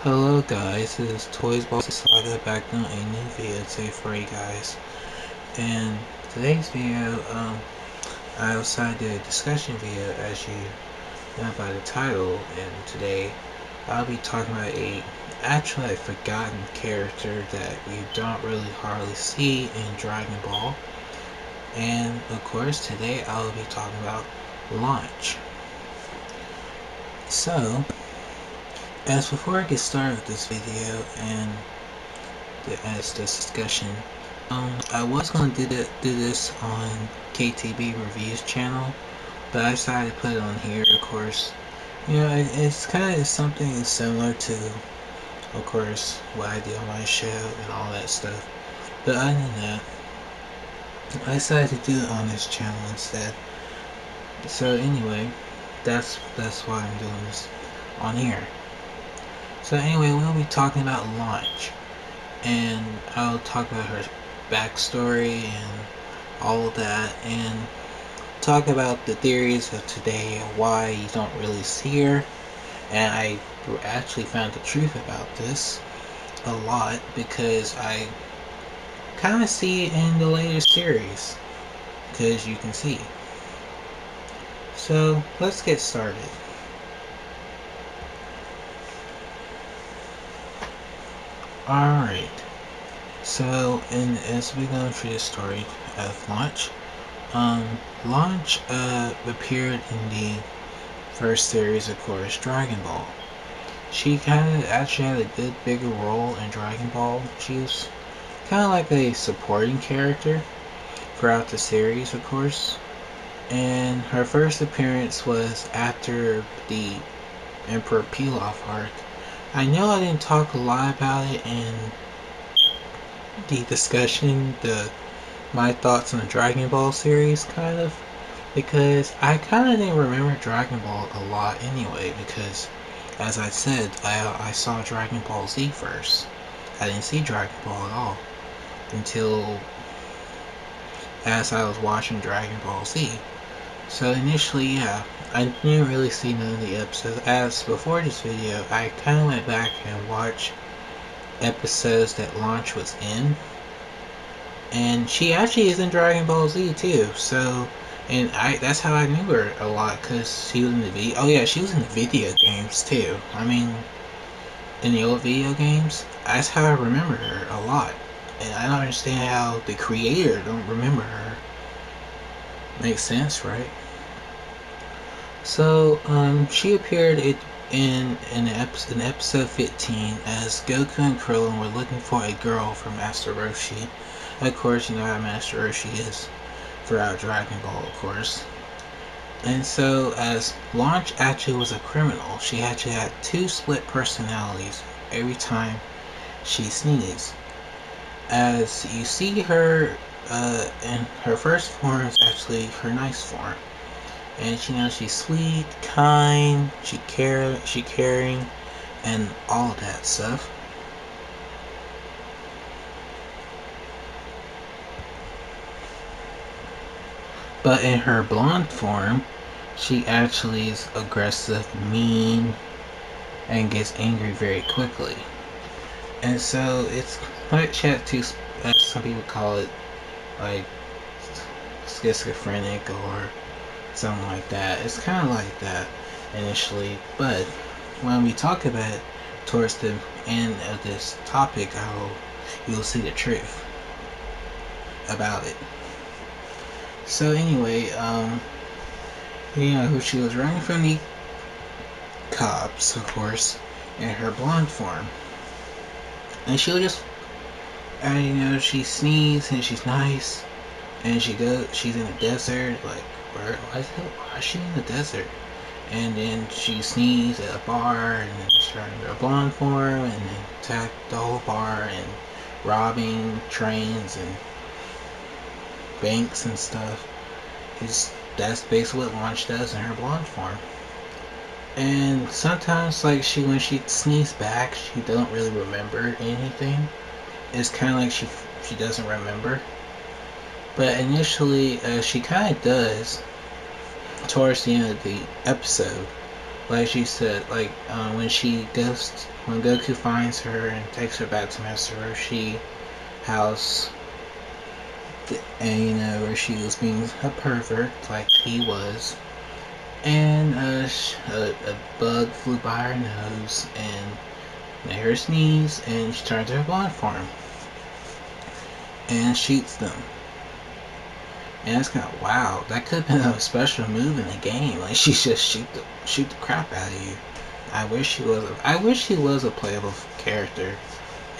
Hello guys, this is Toys Ball Saga back on a new video today for you guys. And today's video, I decided to do a discussion video as you know by the title. And today I'll be talking about actually a forgotten character that you don't really hardly see in Dragon Ball. And of course today I'll be talking about Launch. So as before I get started with this video and as this discussion, I was going to do this on KTB Reviews channel, but I decided to put it on here. Of course, you know, it's kind of something similar to, of course, what I do on my show and all that stuff. But other than that, I decided to do it on this channel instead. So anyway, that's why I'm doing this on here. So anyway, we'll be talking about Launch, and I'll talk about her backstory and all of that, and talk about the theories of today and why you don't really see her. And I actually found the truth about this a lot because I kind of see it in the later series, because you can see. So let's get started. Alright, so as we go through the story of Launch, Launch appeared in the first series, of course, Dragon Ball. She kind of actually had a good bigger role in Dragon Ball. She was kind of like a supporting character throughout the series, of course. And her first appearance was after the Emperor Pilaf arc. I know I didn't talk a lot about it in the discussion, my thoughts on the Dragon Ball series, kind of, because I kind of didn't remember Dragon Ball a lot anyway, because as I said, I saw Dragon Ball Z first. I didn't see Dragon Ball at all until as I was watching Dragon Ball Z. So initially, yeah, I didn't really see none of the episodes. As before this video, I kind of went back and watched episodes that Launch was in, and she actually is in Dragon Ball Z too. So, and that's how I knew her a lot, because she was in the video. Oh yeah, she was in the video games too. I mean, in the old video games, that's how I remember her a lot. And I don't understand how the creator don't remember her. Makes sense, right? So, she appeared in episode 15 as Goku and Krillin were looking for a girl for Master Roshi. Of course, you know how Master Roshi is throughout Dragon Ball, of course. And so, as Launch actually was a criminal, she actually had two split personalities every time she sneezed. As you see her in her first form is actually her nice form, and she's sweet, kind, she caring, and all that stuff. But in her blonde form, she actually is aggressive, mean, and gets angry very quickly. And so it's like she had two, as some people call it, like schizophrenic or something like that. It's kind of like that initially, but when we talk about it towards the end of this topic, you'll see the truth about it. So anyway, who she was running from the cops, of course, in her blonde form, and she'll just, she sneezes and she's nice, and she's in the desert, like, why is she in the desert? And then she sneezes at a bar, and then she's running her blonde form, and then attack the whole bar, and robbing trains, and banks and stuff. That's basically what Launch does in her blonde form. And sometimes, like when she sneaks back, she don't really remember anything. It's kind of like she doesn't remember. But initially, she kind of does towards the end of the episode. Like she said, like when when Goku finds her and takes her back to Master Roshi house, and where she was being a pervert like he was, and a bug flew by her nose and made her sneeze, and she turned to her blonde form and shoots them. And it's kind of wow. That could have been a special move in the game. Like she just shoot the crap out of you. I wish she was a playable character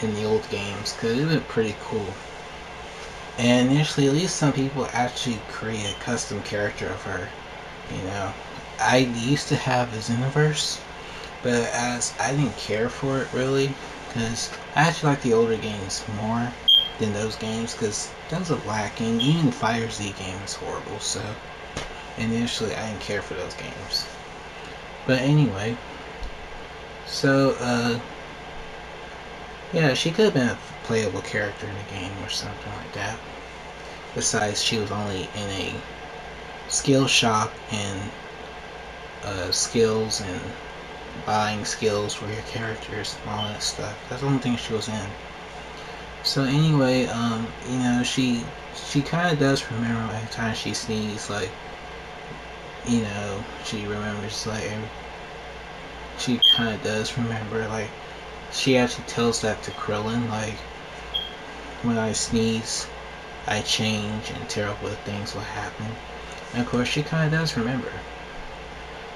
in the old games because it would been pretty cool. And initially, at least some people actually create a custom character of her. I used to have a Xenoverse, but as I didn't care for it really, because I actually like the older games more than those games, because those are lacking. Even the Fire Z game is horrible, so initially I didn't care for those games. But anyway, so yeah, she could have been a playable character in the game or something like that. Besides, she was only in a skill shop and skills and buying skills for your characters and all that stuff. That's the only thing she was in. So anyway, she kind of does remember every time she sneezes, like, she remembers, like, she kind of does remember, like, she actually tells that to Krillin, like, when I sneeze, I change and terrible things will happen. And of course, she kind of does remember.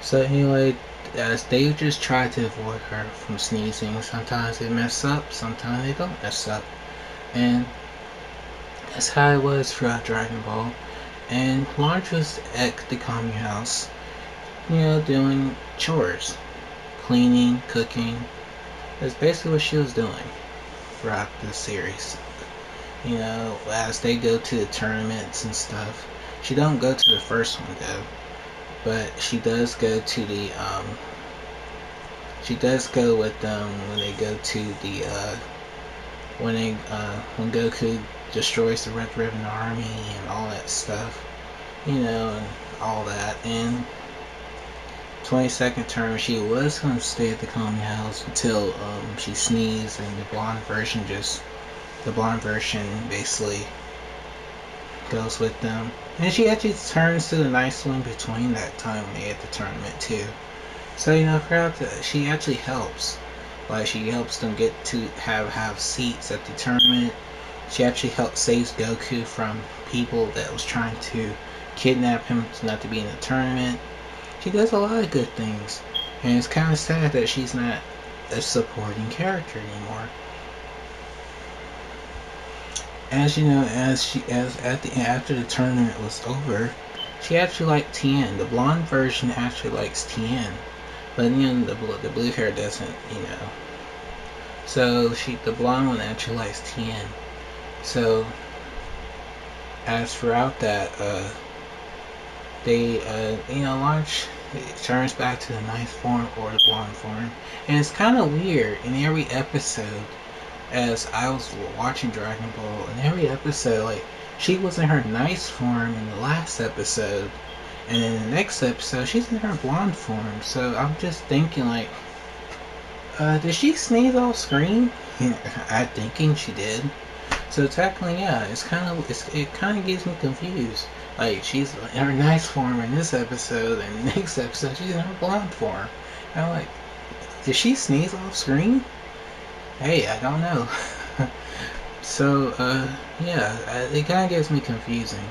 So anyway, as they just try to avoid her from sneezing, sometimes they mess up, sometimes they don't mess up. And that's how it was throughout Dragon Ball. And Launch was at the Kami house, doing chores, cleaning, cooking. That's basically what she was doing throughout the series. As they go to the tournaments and stuff. She don't go to the first one though, but she does go to the she does go with them when they go to the when Goku destroys the Red Ribbon Army and all that stuff, and all that. And 22nd term, she was going to stay at the Kami house until she sneezed, and the blonde version basically goes with them. And she actually turns to the nice one between that time when they at the tournament too. So she actually helps. Like she helps them get to have seats at the tournament. She actually saves Goku from people that was trying to kidnap him not to be in the tournament. She does a lot of good things, and it's kind of sad that she's not a supporting character anymore. After the tournament was over, she actually liked Tien. The blonde version actually likes Tien, but the blue hair doesn't. So the blonde one actually likes Tien. So as throughout that, they Launch turns back to the nice form or the blonde form, and it's kind of weird in every episode. As I was watching Dragon Ball, in every episode, like, she was in her nice form in the last episode, and in the next episode, she's in her blonde form. So I'm just thinking, like, did she sneeze off screen? I'm thinking she did. So technically, yeah, it kind of gets me confused. Like, she's in her nice form in this episode, and the next episode, she's in her blonde form. And I'm like, did she sneeze off screen? Hey, I don't know. So, yeah, it kind of gets me confusing.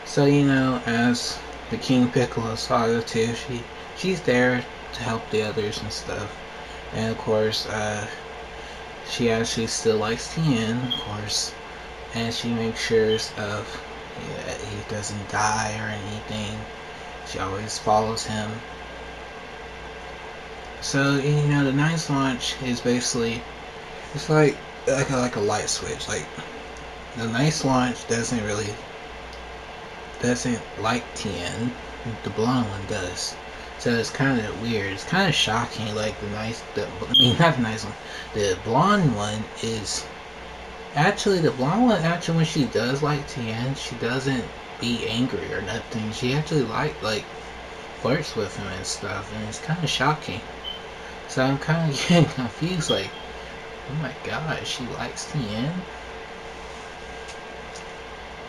So, as the King Piccolo saga too, she's there to help the others and stuff. And of course, she actually still likes Tien, of course, and she makes sure of that he doesn't die or anything. She always follows him. So, the nice launch is basically, it's like like a light switch. Like the nice launch doesn't like Tien. The blonde one does. So it's kind of weird. It's kind of shocking. Like I mean, not the nice one. The blonde one is actually the blonde one. Actually, when she does like Tien, she doesn't be angry or nothing. She actually like flirts with him and stuff, and it's kind of shocking. So I'm kind of getting confused. Like, oh my god, she likes Tien.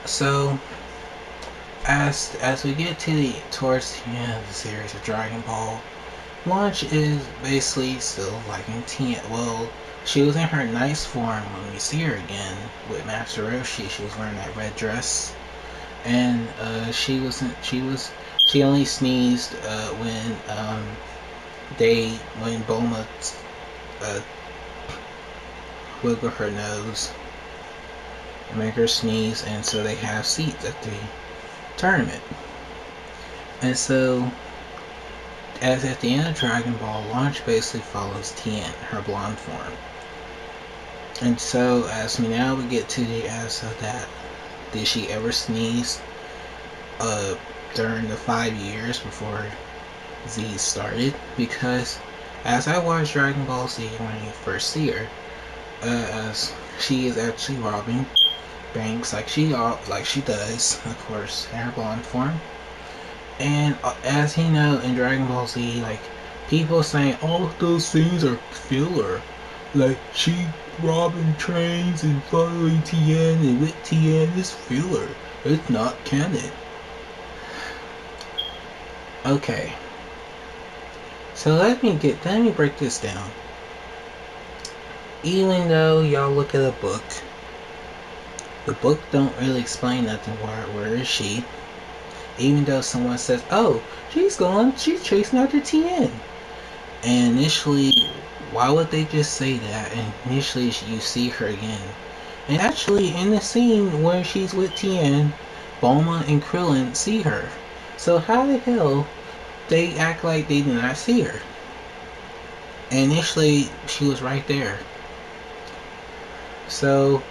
So as we get to the towards the end of the series of Dragon Ball, Launch is basically still liking Tien. Well, she was in her nice form when we see her again with Master Roshi. She was wearing that red dress, and she only sneezed when Bulma uh, wiggled her nose and make her sneeze, and so they have seats at the tournament. And so, as at the end of Dragon Ball, Launch basically follows Tien, her blonde form. And so, as we now get to the answer that did she ever sneeze during the 5 years before Z started? Because as I watched Dragon Ball Z when you first see her, as she is actually robbing banks like she does, of course, in her blonde form. And as you know, in Dragon Ball Z, like people saying, "Oh, those scenes are filler." Like she robbing trains and following Tien and with Tien is filler. It's not canon. Okay, so let me break this down. Even though y'all look at a book, the book don't really explain nothing. Where is she? Even though someone says, "Oh, she's chasing after Tien." And initially, why would they just say that? And initially, you see her again. And actually, in the scene where she's with Tien, Bulma and Krillin see her. So how the hell they act like they did not see her? And initially, she was right there. So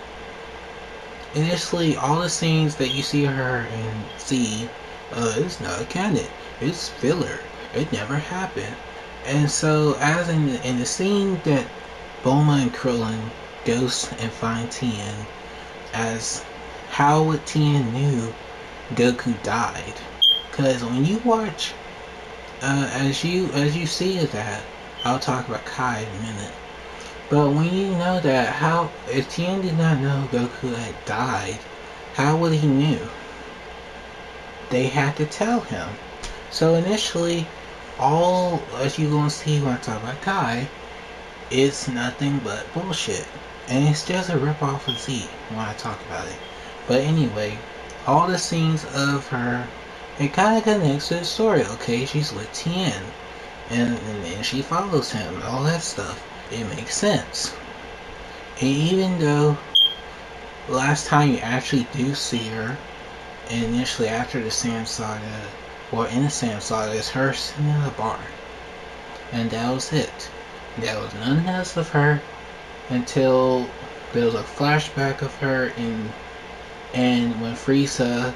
initially, all the scenes that you see her and see, it's not canon. It's filler. It never happened. And so, as in the scene that Bulma and Krillin goes and find Tien, as how would Tien knew Goku died? Because when you watch, as you see that, I'll talk about Kai in a minute. But when you know that, how if Tien did not know Goku had died, how would he knew? They had to tell him. So initially, all as you gonna see when I talk about Kai, it's nothing but bullshit, and it's just a rip off of Z when I talk about it. But anyway, all the scenes of her, it kind of connects to the story. Okay, she's with Tien, and she follows him, all that stuff. It makes sense. And even though last time you actually do see her, initially after the Sand Saga, or in the Sand Saga, is her sitting in a bar. And that was it. There was nothing else of her until there was a flashback of her and when Frieza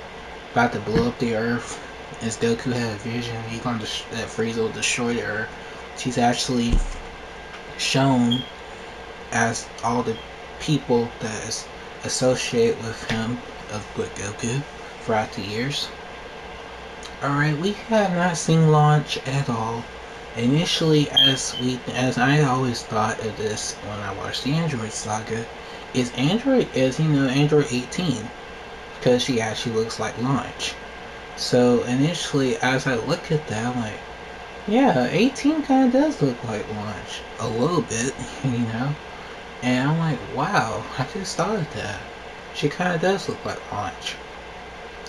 about to blow up the Earth, as Goku had a vision that Frieza will destroy the Earth. She's actually shown as all the people that is associated with him, with Goku, throughout the years. Alright, we have not seen Launch at all. Initially, as I always thought of this when I watched the Android saga, Android 18, because she actually looks like Launch. So initially, as I look at that, I'm like, yeah, 18 kind of does look like Launch. A little bit, you know? And I'm like, wow, I just thought of that. She kind of does look like Launch.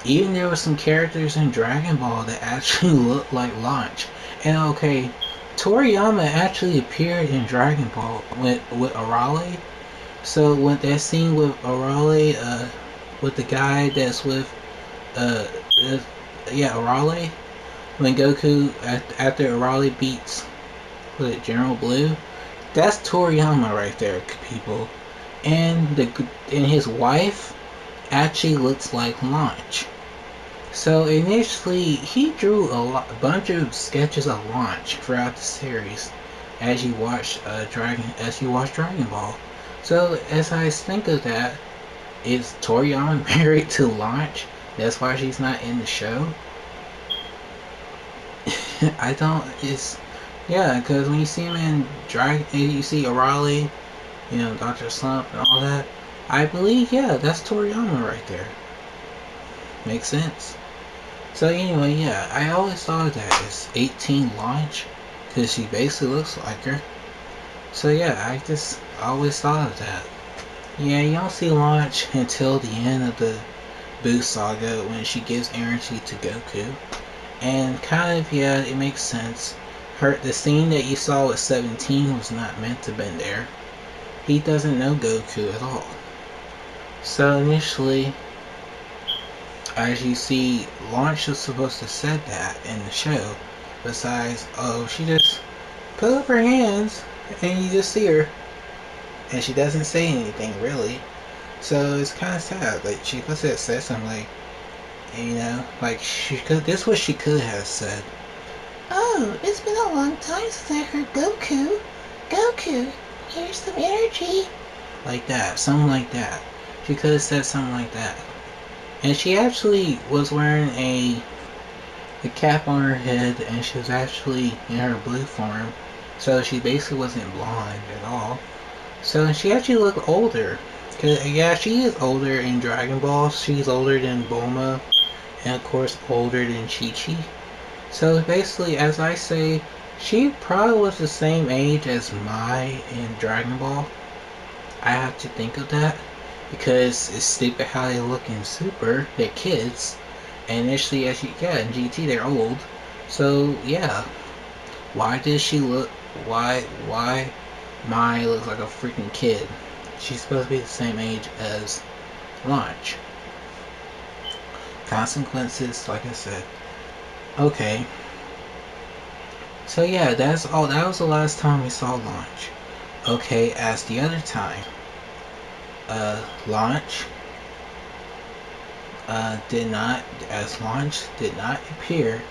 Even there were some characters in Dragon Ball that actually look like Launch. And okay, Toriyama actually appeared in Dragon Ball with Arale. So with that scene with Arale, with the guy that's with, Arale, when Goku, after Arale beats General Blue, that's Toriyama right there, people. and his wife actually looks like Launch. So initially, he drew a bunch of sketches of Launch throughout the series, as you watch Dragon Ball. So as I think of that, is Toriyama married to Launch? That's why she's not in the show. I don't. It's yeah, because when you see him in Dragon, you see Arale, Dr. Slump and all that. I believe, yeah, that's Toriyama right there. Makes sense. So anyway, yeah, I always thought that it's 18 Launch, because she basically looks like her. So yeah, I just always thought of that. Yeah, you don't see Launch until the end of the Boo saga when she gives energy to Goku. And kind of, yeah, it makes sense. The scene that you saw with 17 was not meant to have been there. He doesn't know Goku at all. So initially, as you see, Launch was supposed to have said that in the show. Besides, oh, she just put up her hands and you just see her. And she doesn't say anything really. So it's kind of sad. Like, she could have said something like, like this is what she could have said. Oh, it's been a long time since I heard Goku. Goku, here's some energy. Like that, something like that. She could have said something like that. And she actually was wearing a cap on her head, and she was actually in her blue form. So she basically wasn't blonde at all. So she actually looked older. Yeah, she is older in Dragon Ball. She's older than Bulma, and of course older than Chi-Chi. So basically, as I say, she probably was the same age as Mai in Dragon Ball. I have to think of that, because it's stupid how they look in Super. They're kids, and initially, in GT they're old. So yeah, why does she look? Why Mai looks like a freaking kid? She's supposed to be the same age as Launch. Consequences, like I said. Okay. So yeah, that's all. That was the last time we saw Launch. Okay, as the other time, Launch Launch did not appear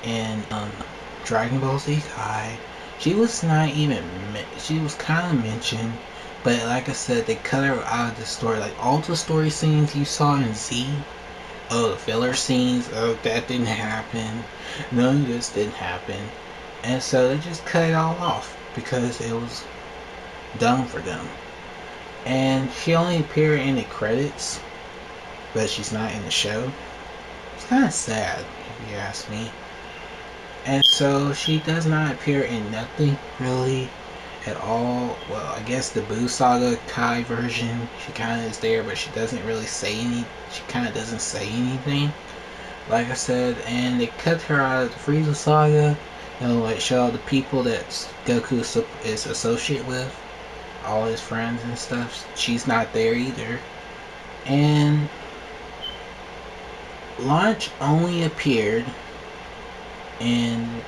in Dragon Ball Z Kai. She was not even. She was kind of mentioned, but like I said, they cut her out of the story. Like all the story scenes you saw in Z. Oh, the filler scenes. Oh, that didn't happen. None of this didn't happen. And so they just cut it all off because it was dumb for them. And she only appeared in the credits, but she's not in the show. It's kind of sad, if you ask me. And so she does not appear in nothing really at all. Well, I guess the Boo Saga Kai version, she kind of is there, but she doesn't really say she kind of doesn't say anything. Like I said, and they cut her out of the Frieza Saga. Like show the people that Goku is associated with, all his friends and stuff. She's not there either. And Launch only appeared in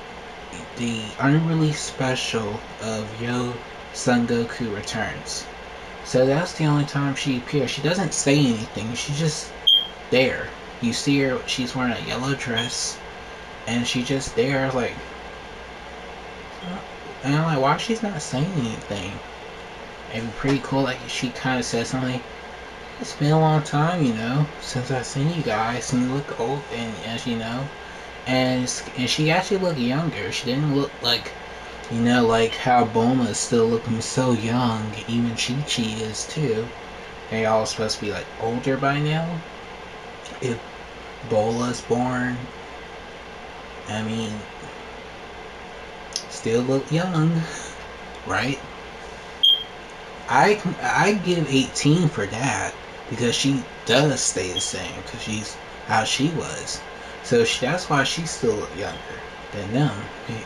the unreleased special of Yo Son Goku Returns. So that's the only time she appears. She doesn't say anything. She's just there. You see her. She's wearing a yellow dress, and she's just there, like. And I'm like, why she's not saying anything? It'd be pretty cool. Like she kind of said something. Like, it's been a long time, since I've seen you guys, and you look old, and as you know, and she actually looked younger. She didn't look like, like how Bulma is still looking so young. Even Chi-Chi is too. They all supposed to be like older by now. If Bola's born, I mean, still look young, right? I give 18 for that, because she does stay the same, because she's how she was. So that's why she's still younger than them.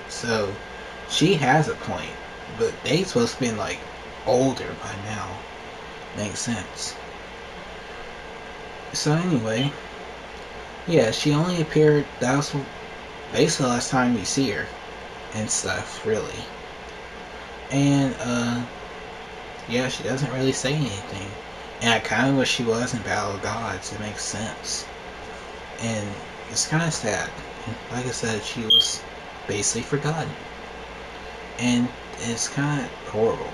So she has a point, but they supposed to be like older by now. Makes sense. So anyway, yeah, she only appeared. That was basically the last time we see her and stuff, really. And yeah, she doesn't really say anything. And I kind of wish she was in Battle of Gods. It makes sense. And it's kind of sad. Like I said, she was basically forgotten. And it's kind of horrible.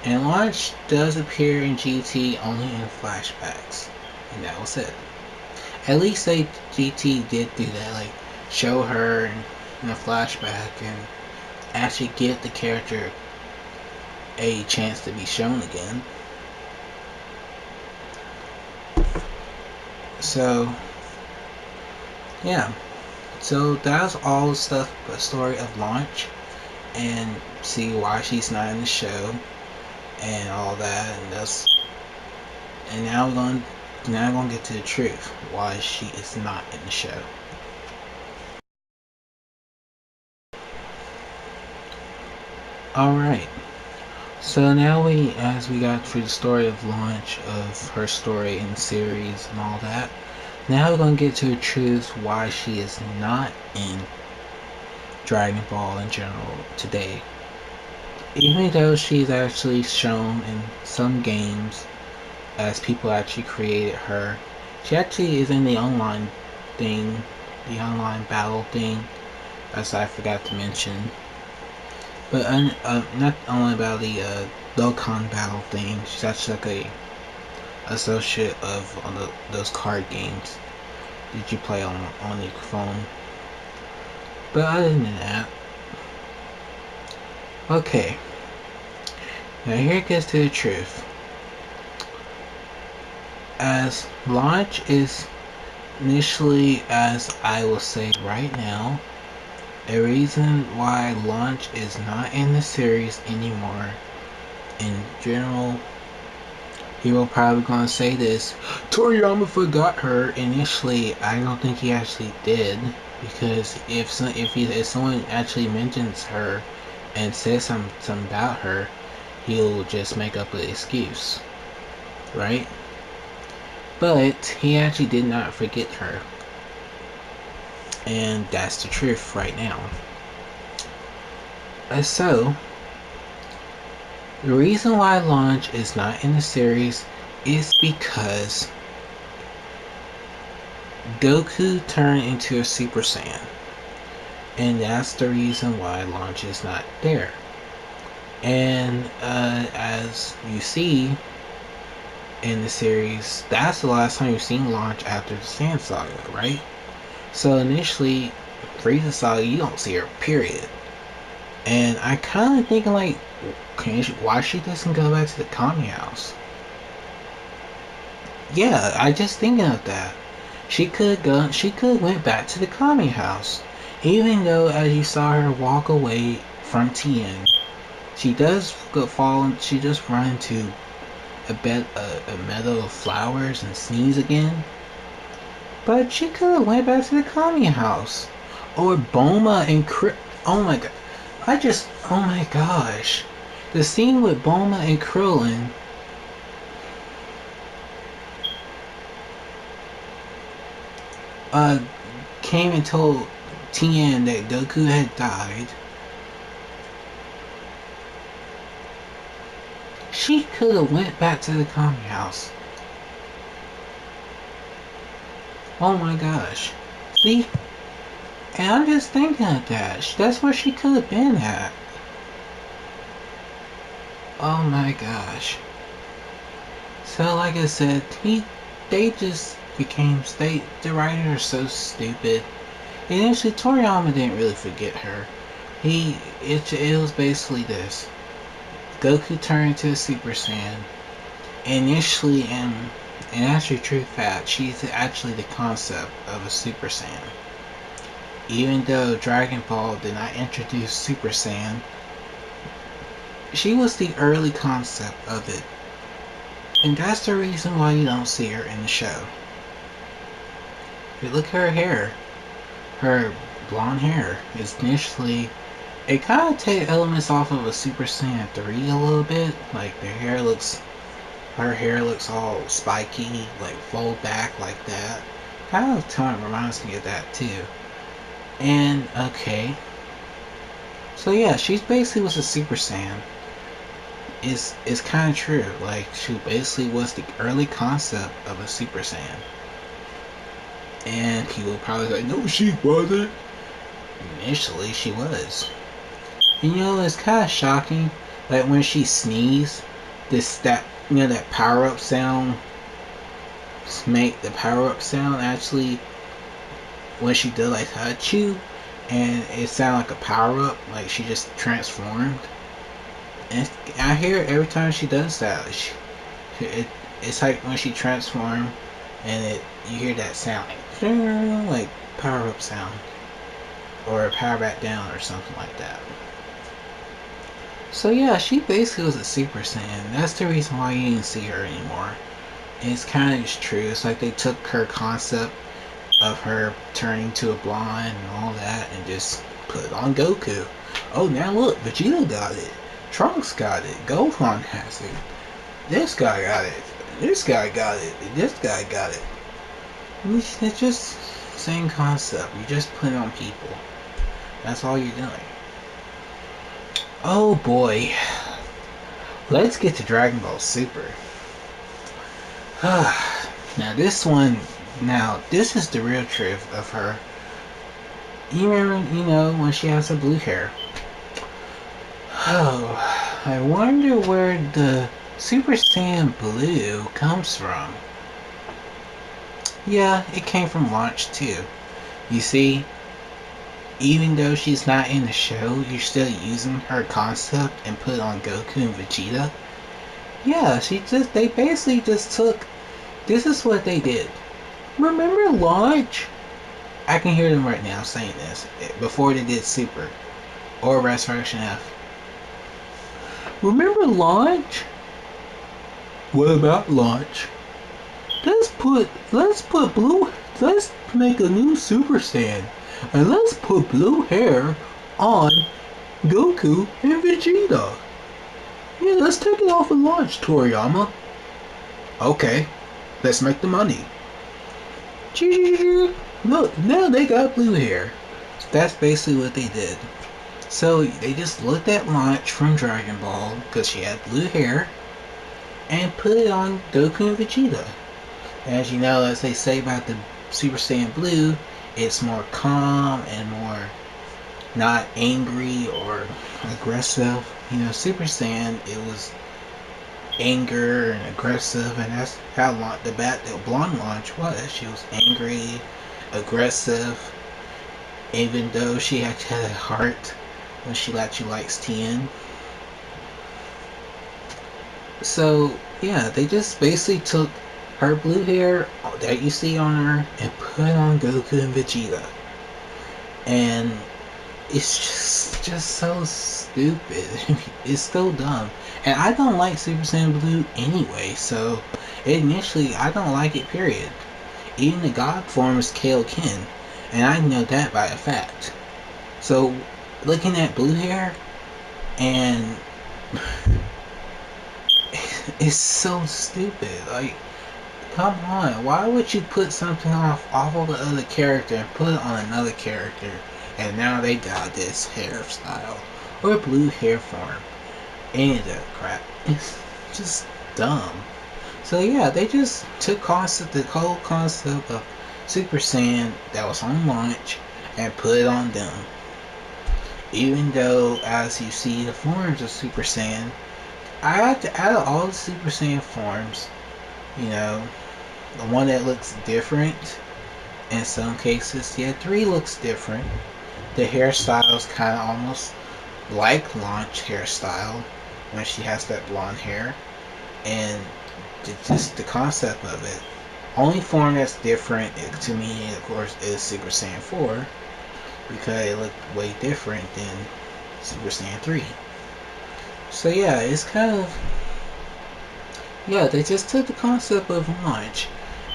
And Launch does appear in GT only in flashbacks. And that was it. At least they GT did do that, like show her in a flashback and actually give the character a chance to be shown again. So yeah, so that's all the stuff, the story of Launch, and see why she's not in the show and all that, and now we're gonna get to the truth why she is not in the show. All right. So now as we got through the story of Launch, of her story in the series and all that, now we're gonna get to the truth why she is not in Dragon Ball in general today. Even though she's actually shown in some games as people actually created her, she actually is in the online thing, the online battle thing, as I forgot to mention. But not only about the Dokkan battle thing, she's actually like a associate of those card games that you play on your phone. But other than that, okay. Now here it gets to the truth. As Launch is initially, as I will say right now, a reason why Launch is not in the series anymore. In general, people probably gonna say this: Toriyama forgot her. Initially, I don't think he actually did, because if someone actually mentions her and says something about her, he'll just make up an excuse, right? But he actually did not forget her, and that's the truth right now. So, the reason why Launch is not in the series is because Goku turned into a Super Saiyan, and that's the reason why Launch is not there. And as you see in the series, that's the last time you've seen Launch after the Saiyan Saga, right? So initially, Frieza Saga, you don't see her, period. And I kind of thinking like, why she doesn't go back to the Kami house? Yeah, I just thinking of that. She could went back to the Kami house. Even though as you saw her walk away from Tien, she does she just run into a meadow of flowers and sneeze again. But she could have went back to the Kami house. Or Bulma and oh my god. Oh my gosh. The scene with Bulma and Krillin. Came and told Tien that Goku had died. She could have went back to the Kami house. Oh my gosh. See? And I'm just thinking of that. That's where she could have been at. Oh my gosh. So like I said, they just became the writers are so stupid. Initially Toriyama didn't really forget her. It was basically this. Goku turned into a Super Saiyan. Initially and actually true fact, she's actually the concept of a Super Saiyan. Even though Dragon Ball did not introduce Super Saiyan, she was the early concept of it. And that's the reason why you don't see her in the show. But look at her hair. Her blonde hair is initially, it kind of takes elements off of a Super Saiyan 3 a little bit. Like her hair looks all spiky, like fold back like that. Kind of reminds me of that too. And okay, So yeah, she basically was a Super Saiyan. It's kind of true. Like she basically was the early concept of a Super Saiyan. And people probably like, no, she wasn't. Initially, she was. And you know, it's kind of shocking. Like when she sneezed, that power up sound, make the power up sound actually when she did like Hachu, and it sounded like a power up, like she just transformed. And I hear it every time she does that. It's like when she transformed, and you hear that sound like power up sound or power back down or something like that. So yeah, she basically was a Super Saiyan. That's the reason why you didn't see her anymore. And it's kind of just true. It's like they took her concept of her turning to a blonde and all that and just put it on Goku. Oh, now look, Vegeta got it. Trunks got it. Gohan has it. This guy got it. This guy got it. This guy got it. It's just same concept. You just put it on people. That's all you're doing. Oh boy. Let's get to Dragon Ball Super. Now this is the real truth of her. You remember, when she has her blue hair. Oh, I wonder where the Super Saiyan Blue comes from. Yeah, it came from Launch too. You see, even though she's not in the show, you're still using her concept and put it on Goku and Vegeta. Yeah, they basically just took, this is what they did. Remember Launch? I can hear them right now saying this, before they did Super, or Resurrection F. Remember Launch? What about Launch? Let's make a new Super Saiyan, and let's put blue hair on Goku and Vegeta. Yeah, let's take it off of Launch, Toriyama. Okay, let's make the money. Look, now they got blue hair. That's basically what they did. So they just looked at Launch from Dragon Ball, because she had blue hair, and put it on Goku and Vegeta. As you know, as they say about the Super Saiyan Blue, it's more calm and more not angry or aggressive. Super Saiyan, it was anger and aggressive, and that's how the blonde Launch was. She was angry, aggressive, even though she actually had a heart when she actually likes Tien. So yeah, they just basically took her blue hair that you see on her and put it on Goku and Vegeta. And it's just so stupid. It's so dumb. And I don't like Super Saiyan Blue anyway, so initially I don't like it, period. Even the God form is Kaioken, and I know that by a fact. So looking at blue hair, and it's so stupid. Like, come on, why would you put something off of the other character and put it on another character, and now they got this hairstyle or blue hair form? Any of that crap. It's just dumb. So yeah, they just took the whole concept of Super Saiyan that was on Launch and put it on them. Even though, as you see the forms of Super Saiyan, out of all the Super Saiyan forms, the one that looks different in some cases, 3 looks different. The hairstyle is kind of almost like Launch hairstyle when she has that blonde hair, and just the concept of it. Only form that's different to me, of course, is Super Saiyan 4, because it looked way different than Super Saiyan 3. So yeah, it's kind of, they just took the concept of Launch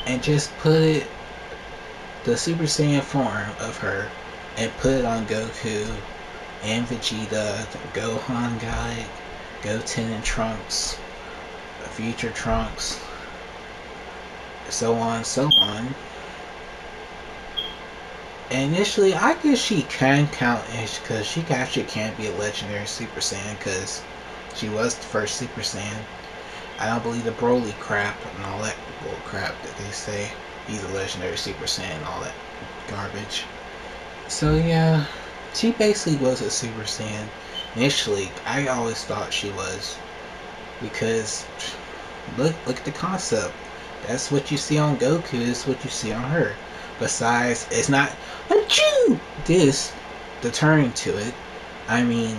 and just put the Super Saiyan form of her and put it on Goku and Vegeta. Gohan got it, Goten and Trunks, future Trunks, so on, so on. initially, I guess she can count because she actually can be a legendary Super Saiyan because she was the first Super Saiyan. I don't believe the Broly crap and all that bull crap that they say he's a legendary Super Saiyan and all that garbage. So yeah, she basically was a Super Saiyan. Initially, I always thought she was because look at the concept. That's what you see on Goku. Is what you see on her. Besides, it's not Achoo! This the turn to it. I mean,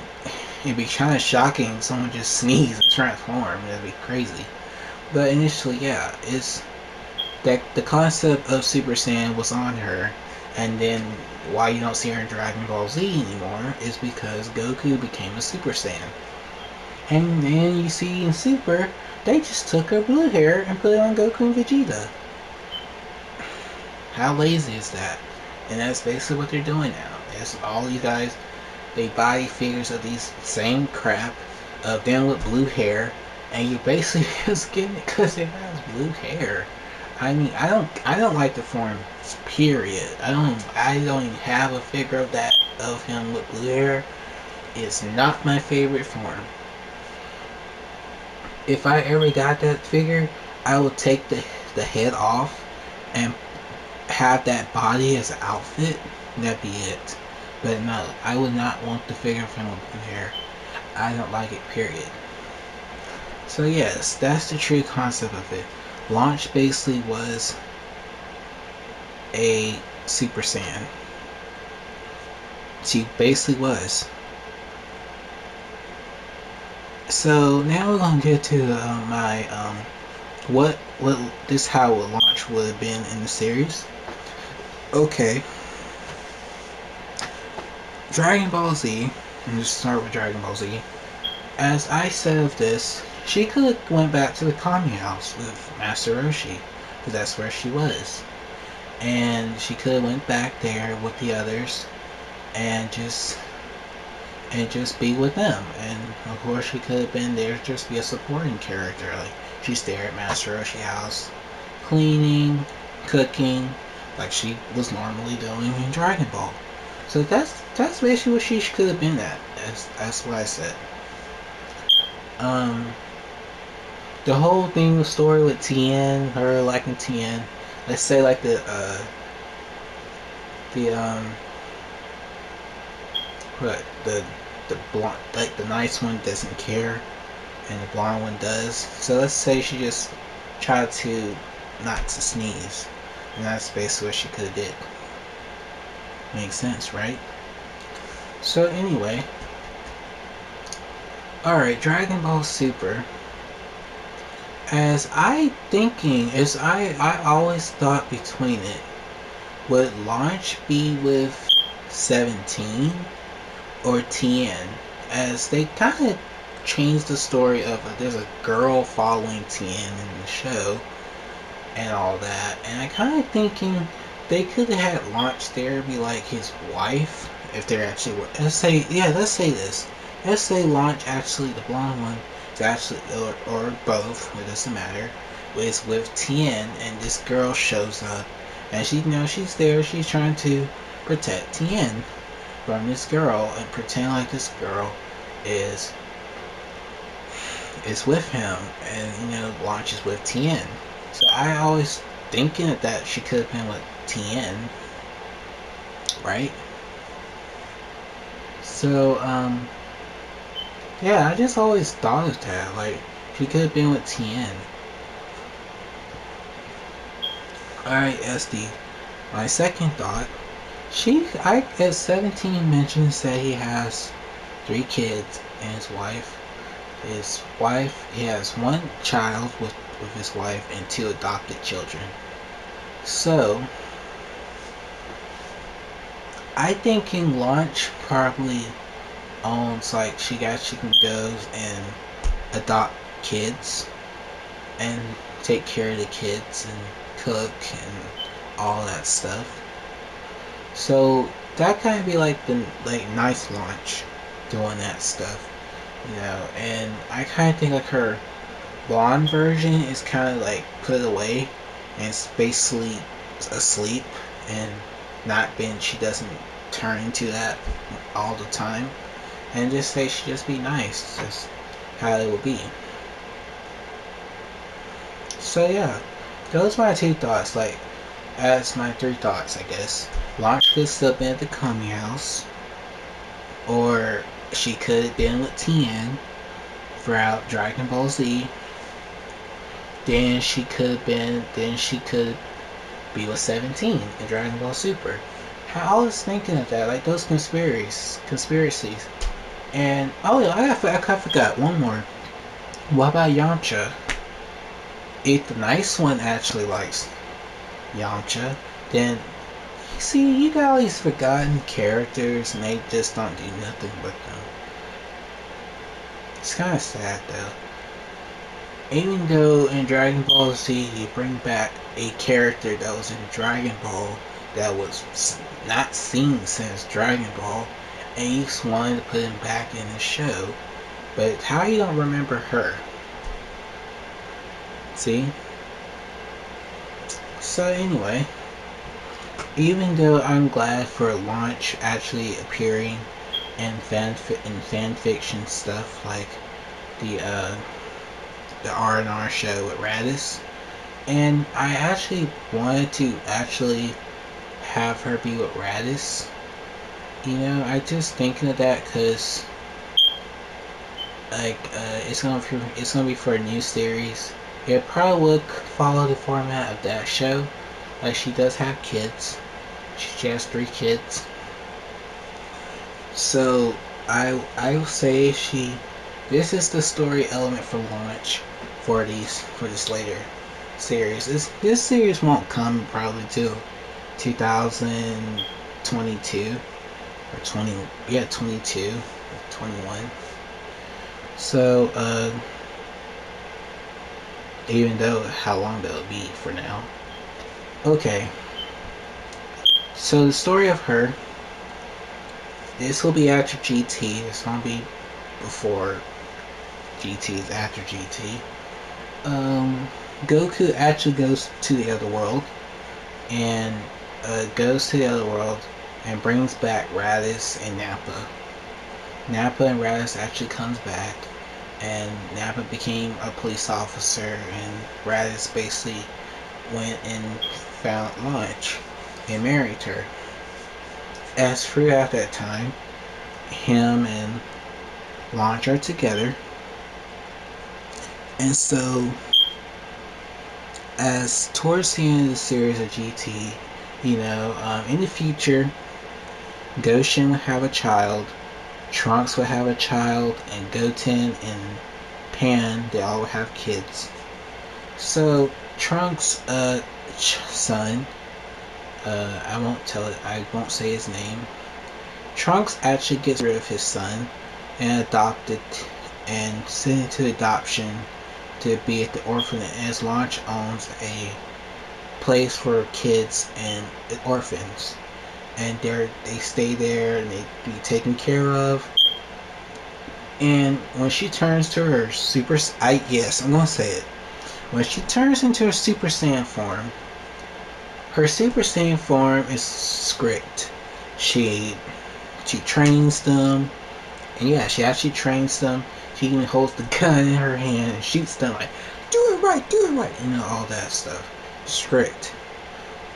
it'd be kind of shocking if someone just sneeze and transform. That'd be crazy. But initially, yeah, it's that the concept of Super Saiyan was on her, and then why you don't see her in Dragon Ball Z anymore is because Goku became a Super Saiyan. And then you see in Super, they just took her blue hair and put it on Goku and Vegeta. How lazy is that? And that's basically what they're doing now. That's all you guys, they body figures of these same crap of them with blue hair, and you basically just getting it because it has blue hair. I mean, I don't like the form. Period. I don't even have a figure of that of him with blue hair. It's not my favorite form. If I ever got that figure, I would take the head off and have that body as an outfit. That'd be it. But no, I would not want the figure of him with blue hair. I don't like it. Period. So yes, that's the true concept of it. Launch basically was a Super Saiyan. She basically was. So now we're gonna get to my what this how a launch would have been in the series. Okay, Dragon Ball Z. And just start with Dragon Ball Z. As I said of this, she could have went back to the Kami house with Master Roshi, because that's where she was, and she could have went back there with the others, and just be with them. And of course, she could have been there just be a supporting character. Like she's there at Master Roshi house, cleaning, cooking, like she was normally doing in Dragon Ball. So that's basically what she could have been at. That's what I said. Um, the whole thing, the story with Tien, her liking Tien. Let's say like the what the blonde, like the nice one doesn't care and the blonde one does. So let's say she just tried to not to sneeze, and that's basically what she could have did. Makes sense, right? So anyway, alright, Dragon Ball Super. As I always thought between it, would launch be with 17 or Tien? As they kind of changed the story of there's a girl following Tien in the show and all that, and I kind of thinking they could have had Launch there be like his wife if they're actually. Let's say this. Let's say Launch actually the blonde one is actually or both. It doesn't matter. Is with Tien and this girl shows up and she's there. She's trying to protect Tien from this girl and pretend like this girl is with him and Launch is with Tien. So I always thinking that she could have been with Tien, right? So yeah, I just always thought of that. Like she could have been with Tien. Alright, SD. My second thought, at 17 mentions that he has 3 kids and his wife. He has 1 child with his wife and 2 adopted children. So, I think King Launch probably owns, like, she can go and adopt kids and take care of the kids and cook and all that stuff. So that kind of be like the nice Launch doing that stuff, and I kind of think like her blonde version is kind of like put away and it's basically asleep and not been, she doesn't turn into that all the time, and just say she just be nice, just how it will be. So yeah, those are my two thoughts. Like, as my three thoughts, I guess. Launch could still been at the Kami house, or she could have been with Tien throughout Dragon Ball Z. Then she could be with 17 in Dragon Ball Super. I was thinking of that, like those conspiracies. And oh yeah, I forgot one more. What about Yamcha? If the nice one actually likes Yamcha, then see, you got all these forgotten characters and they just don't do nothing with them. It's kind of sad though. Even though in Dragon Ball Z you bring back a character that was in Dragon Ball that was not seen since Dragon Ball, and you just wanted to put him back in the show, but how you don't remember her? See? So anyway, even though I'm glad for Launch actually appearing in fan fiction stuff like the R&R show with Raditz, and I actually wanted to actually have her be with Raditz. You know, I just thinking of that because like it's gonna be for a new series. It probably would follow the format of that show. Like, she does have kids. She has 3 kids. So I will say this is the story element for Launch for this later series. This series won't come probably till 2022 or 22 or 21. So even though how long that'll be for now. Okay. So the story of her, this will be after GT. This won't be before GT. It's after GT. Goku actually goes to the other world and brings back Raditz and Nappa. Nappa and Raditz actually comes back, and Nappa became a police officer, and Raditz basically went and found Launch and married her. As throughout that time, him and Launch are together, and so as towards the end of the series of GT, you know, in the future, Goshen will have a child, Trunks will have a child, and Goten and Pan, they all will have kids. So Trunks' son, I won't say his name. Trunks actually gets rid of his son and adopted and sent into adoption to be at the orphanage, as Launch owns a place for kids and orphans, and they stay there and they be taken care of. And when she turns to her I'm gonna say it. When she turns into her Super Saiyan form, her Super Saiyan form is strict. She trains them, and yeah, she actually trains them. She even holds the gun in her hand and shoots them like, do it right, you know, all that stuff. Strict.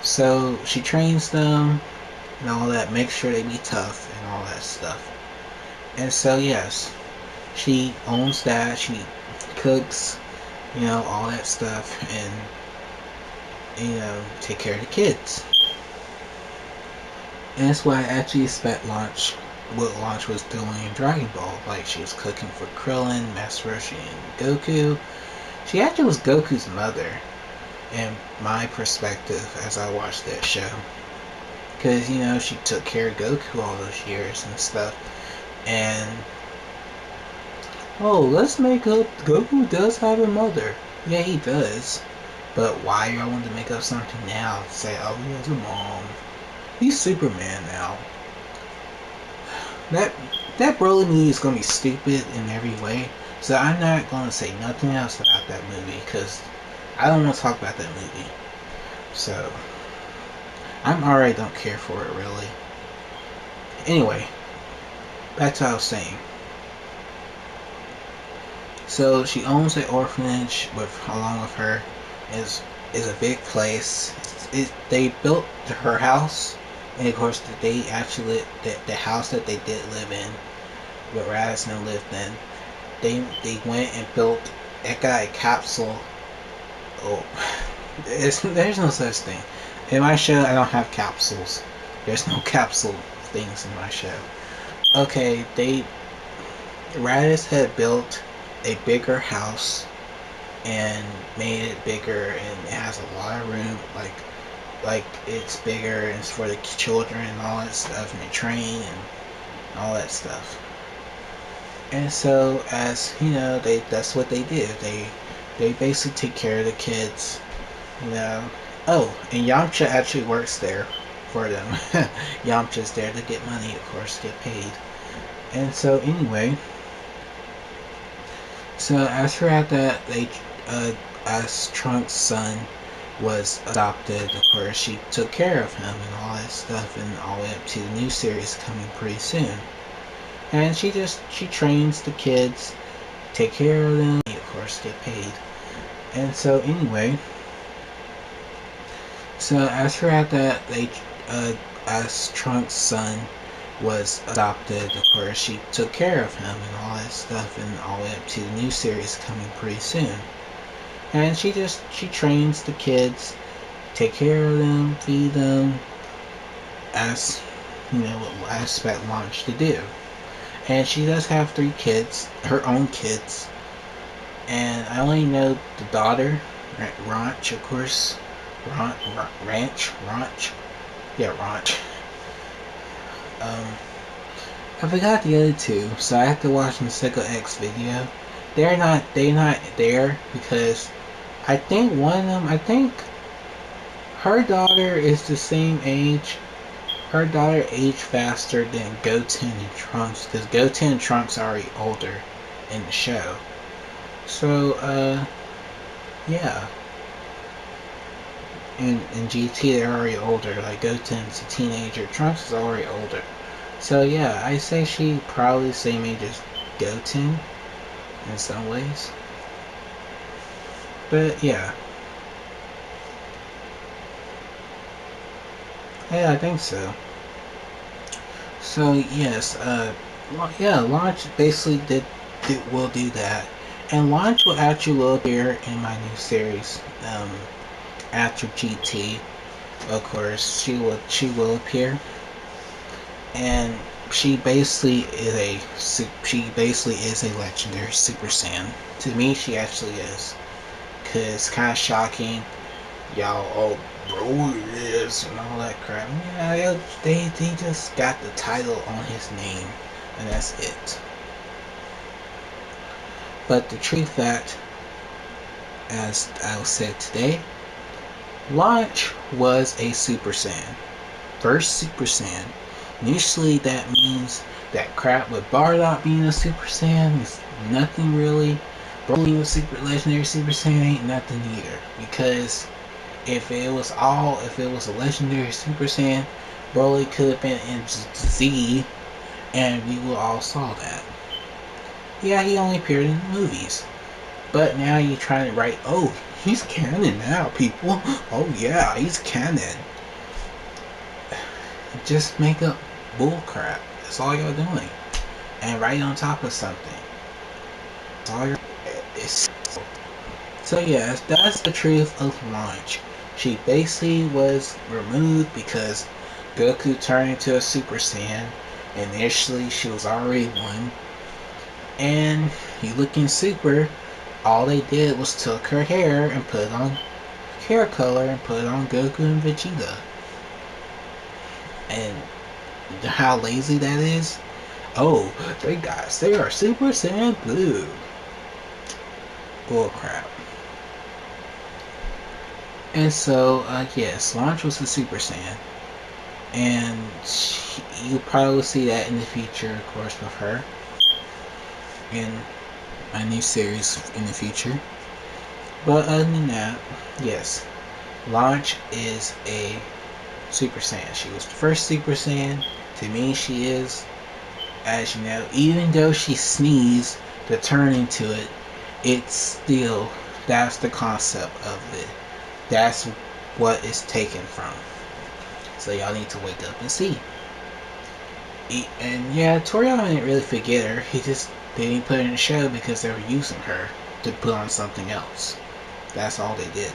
So she trains them and all that, makes sure they be tough and all that stuff. And so yes, she owns that. She cooks, you know, all that stuff, and you know, take care of the kids. And that's why I actually expect what Launch was doing in Dragon Ball. Like, she was cooking for Krillin, Master Roshi, and Goku. She actually was Goku's mother, in my perspective, as I watched that show. Because, you know, she took care of Goku all those years and stuff. And, oh, let's make up, Goku does have a mother. Yeah, he does. But why y'all want to make up something now to say, oh, he has a mom? He's Superman now. That Broly movie is gonna be stupid in every way, so I'm not gonna say nothing else about that movie because I don't want to talk about that movie. So I'm already don't care for it really. Anyway, back to what I was saying. So she owns an orphanage with along with her is a big place. They built her house, and of course they actually the house that they did live in, but Radisson lived in. They went and built that guy a capsule. Oh, there's no such thing. In my show, I don't have capsules. There's no capsule things in my show. Okay, Raditz had built a bigger house and made it bigger, and it has a lot of room. Like it's bigger and it's for the children and all that stuff, and they train and all that stuff. And so, as you know, that's what they did. They basically take care of the kids, you know. Oh, and Yamcha actually works there for them. Yamcha's there to get money, of course, get paid. And so anyway, so as for that, as Trunks' son was adopted, of course, she took care of him and all that stuff, and all the way up to the new series coming pretty soon. And she trains the kids, take care of them, of course, get paid. And so anyway, so as for that, as Trunks' son was adopted, of course, she took care of him and all that stuff, and all the way up to the new series coming pretty soon. And she trains the kids, take care of them, feed them, as you know what I expect Launch to do. And she does have 3 kids, her own kids, and I only know the daughter, Ranch, of course, Ranch, yeah, Ranch. I forgot the other 2, so I have to watch the Psycho X video. They're not there because I think one of them, I think her daughter is the same age. Her daughter aged faster than Goten and Trunks, because Goten and Trunks are already older in the show. So, yeah. In GT, they're already older. Like, Goten's a teenager, Trunks is already older. So, yeah, I say she probably the same age as Goten in some ways. But, yeah. Yeah, I think so. So yes, yeah, Launch basically will do that, and Launch will actually appear in my new series. After GT, of course, she will appear, and she basically is a legendary Super Saiyan. To me, she actually is, cause it's kind of shocking. Y'all, oh, bro, it is, and all that crap. Yeah, they just got the title on his name, and that's it. But the true fact, as I said today, Launch was a Super Saiyan. First Super Saiyan. Initially, that means that crap with Bardock being a Super Saiyan is nothing really. Broly was legendary Super Saiyan ain't nothing either, because if it was a legendary Super Saiyan, Broly could have been in Z, and we will all saw that. Yeah, he only appeared in the movies, but now you're trying to write, oh, he's canon now, people. Oh yeah, he's canon. Just make up bullcrap. That's all you're doing, and right on top of something. That's all you're. So yes, that's the truth of Launch. She basically was removed because Goku turned into a Super Saiyan. Initially, she was already one. And you looking super, all they did was took her hair and put it on hair color and put it on Goku and Vegeta. And how lazy that is? Oh, they are Super Saiyan Blue. Bullcrap. And so, yes, Launch was a Super Saiyan. And you'll probably see that in the future, of course, with her. In a new series in the future. But other than that, yes, Launch is a Super Saiyan. She was the first Super Saiyan. To me, she is. As you know, even though she sneezed to turn into it, it's still, that's the concept of it. That's what it's taken from. So y'all need to wake up and see. And yeah, Toriyama didn't really forget her. He just didn't put her in the show because they were using her to put on something else. That's all they did.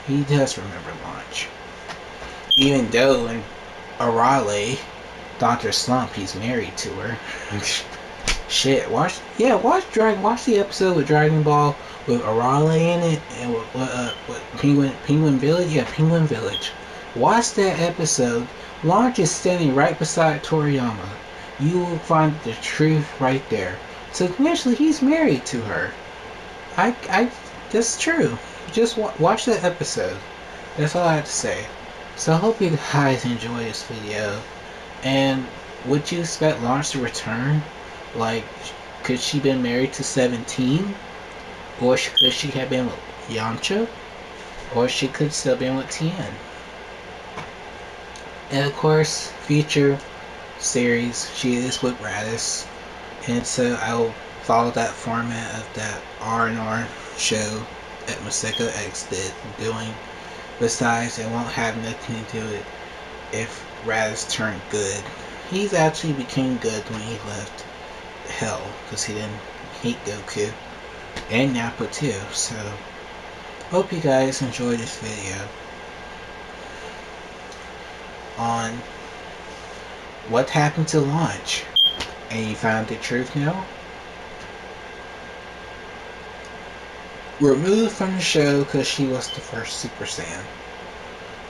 He does remember Launch. Even though in Arale, Dr. Slump, he's married to her. Shit, watch the episode with Dragon Ball with Arale in it and what Penguin Village? Yeah, Penguin Village. Watch that episode. Launch is standing right beside Toriyama. You will find the truth right there. So initially, he's married to her. That's true. Just watch that episode. That's all I have to say. So I hope you guys enjoy this video. And would you expect Launch to return? Like, could she been married to 17? Or could she have been with Yamcha? Or she could still been with Tien? And of course, future series, she is with Raditz. And so I will follow that format of that R&R show that Maseko X did doing. Besides, it won't have nothing to do with if Raditz turned good. He's actually became good when he left Hell, because he didn't hate Goku and Nappa too. So hope you guys enjoyed this video on what happened to Launch. And you found the truth now? Removed from the show because she was the first Super Saiyan.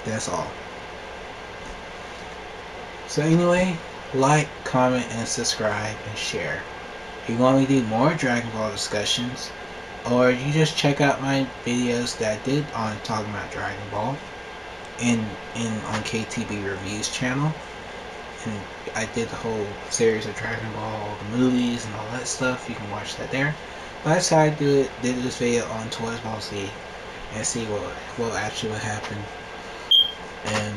That's all. So anyway, like, comment, and subscribe, and share. If you want me to do more Dragon Ball discussions, or you just check out my videos that I did on talking about Dragon Ball in on KTB Reviews channel. And I did the whole series of Dragon Ball, the movies and all that stuff. You can watch that there. But I decided to do this video on Toys Ball Z and see what actually would happen. And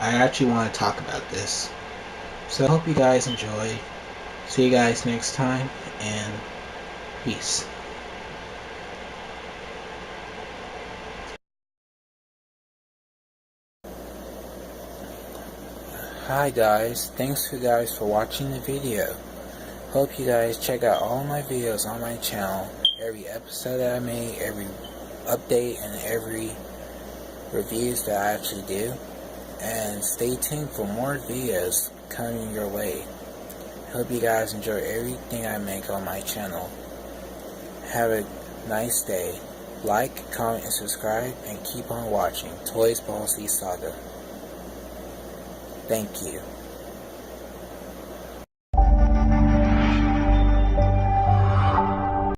I actually want to talk about this. So I hope you guys enjoy. See you guys next time, and peace. Hi guys, thanks you guys for watching the video. Hope you guys check out all my videos on my channel. Every episode that I made, every update, and every reviews that I actually do. And stay tuned for more videos coming your way. Hope you guys enjoy everything I make on my channel. Have a nice day. Like, comment, and subscribe, and keep on watching Toys Ball Z Saga. Thank you.